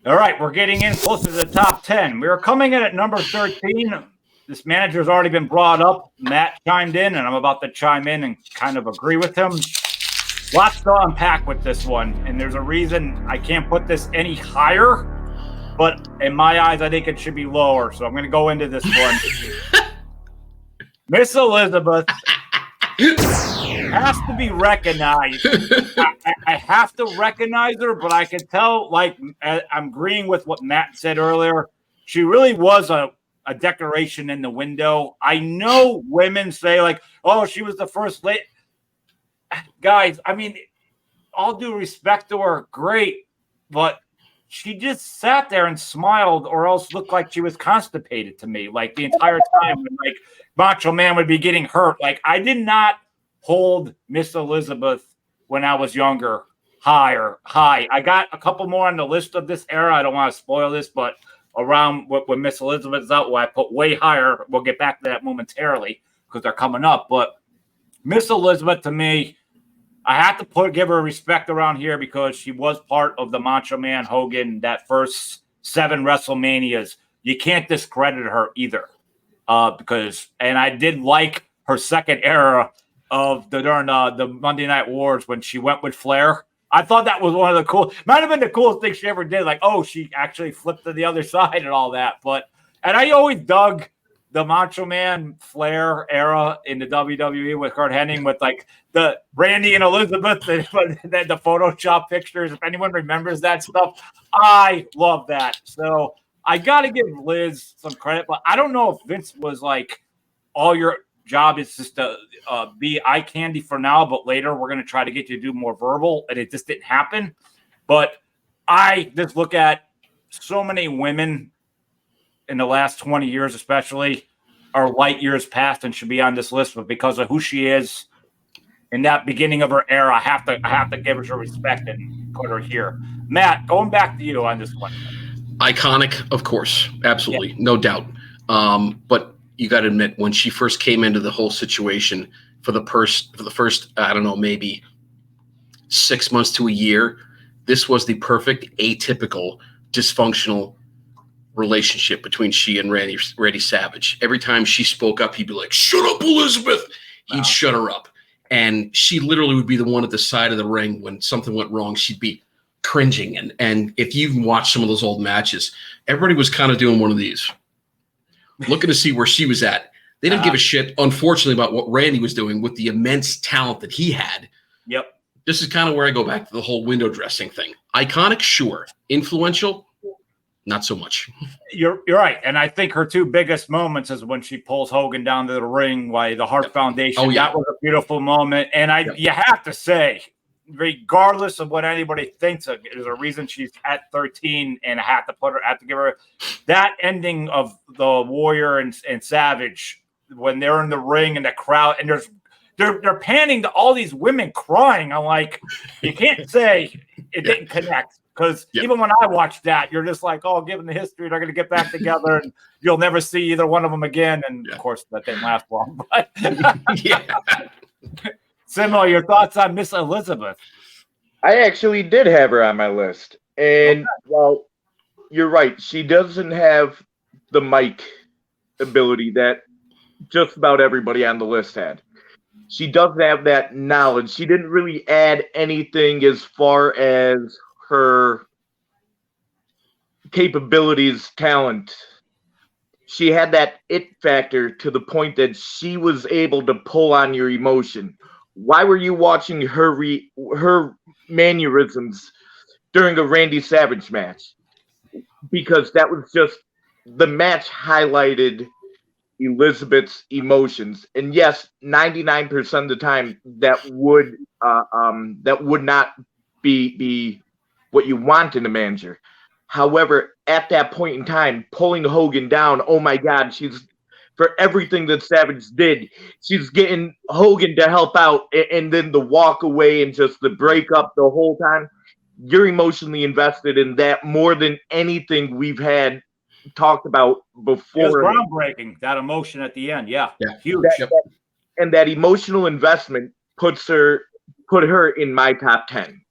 All right, we're getting in close to the top 10. We are coming in at number 13. This manager's already been brought up. Matt chimed in, and I'm about to chime in and kind of agree with him. Lots to unpack with this one, and there's a reason I can't put this any higher, but in my eyes, I think it should be lower. So I'm going to go into this one. Miss Elizabeth has to be recognized. I have to recognize her, but I can tell, like, I'm agreeing with what Matt said earlier. She really was a decoration in the window. I know women say, like, oh, she was the first lady. Guys, I mean, all due respect to her, great, but she just sat there and smiled or else looked like she was constipated to me, like, the entire time when, like, Macho Man would be getting hurt. Like, I did not hold Miss Elizabeth when I was younger high. I got a couple more on the list of this era. I don't want to spoil this, but around when Miss Elizabeth's out, where I put way higher. We'll get back to that momentarily because they're coming up. But Miss Elizabeth, to me, I have to give her respect around here because she was part of the Macho Man Hogan, that first 7 WrestleManias. You can't discredit her either, because I did like her second era of during the Monday Night Wars when she went with Flair. I thought that was one of the might have been the coolest thing she ever did. Like, oh, she actually flipped to the other side and all that. And I always dug the Macho Man Flair era in the WWE with Kurt Hennig, with like the Randy and Elizabeth, and the Photoshop pictures. If anyone remembers that stuff, I love that. So I got to give Liz some credit, but I don't know if Vince was like, all your job is just to be eye candy for now, but later we're going to try to get you to do more verbal, and it just didn't happen. But I just look at so many women in the last 20 years, especially, are light years past and should be on this list, but because of who she is in that beginning of her era, I have to give her some respect and put her here. Matt, going back to you on this one. Iconic, of course, absolutely, yeah. No doubt. But you got to admit, when she first came into the whole situation for the first, I don't know, maybe 6 months to a year, this was the perfect atypical dysfunctional relationship between she and Randy Savage. Every time she spoke up, he'd be like, "Shut up, Elizabeth." He'd shut her up. And she literally would be the one at the side of the ring when something went wrong. She'd be cringing. And if you've watched some of those old matches, everybody was kind of doing one of these, looking to see where she was at. They didn't give a shit, unfortunately, about what Randy was doing with the immense talent that he had. Yep. This is kind of where I go back to the whole window dressing thing. Iconic, sure. Influential, not so much. You're right. And I think her 2 biggest moments is when she pulls Hogan down to the ring by the Hart Foundation. Oh, yeah. That was a beautiful moment. And you have to say, regardless of what anybody thinks, there's a reason she's at 13, and I have to give her that ending of the Warrior and Savage when they're in the ring and the crowd, and they're panning to all these women crying. I'm like, you can't say it didn't connect, because even when I watched that, you're just like, oh, given the history, they're going to get back together and you'll never see either one of them again. And of course, that didn't last long. But Simo, your thoughts on Miss Elizabeth? I actually did have her on my list. And, well, you're right. She doesn't have the mic ability that just about everybody on the list had. She doesn't have that knowledge. She didn't really add anything as far as her capabilities, talent. She had that it factor to the point that she was able to pull on your emotion. Why were you watching her mannerisms during a Randy Savage match? Because that was just the match highlighted Elizabeth's emotions. And yes, 99% of the time that would not be what you want in a manager. However, at that point in time, pulling Hogan down, oh my God, for everything that Savage did, she's getting Hogan to help out, and then the walk away and just the breakup the whole time. You're emotionally invested in that more than anything we've had talked about before. It was groundbreaking, that emotion at the end. Yeah. Huge. And that emotional investment put her in my top 10.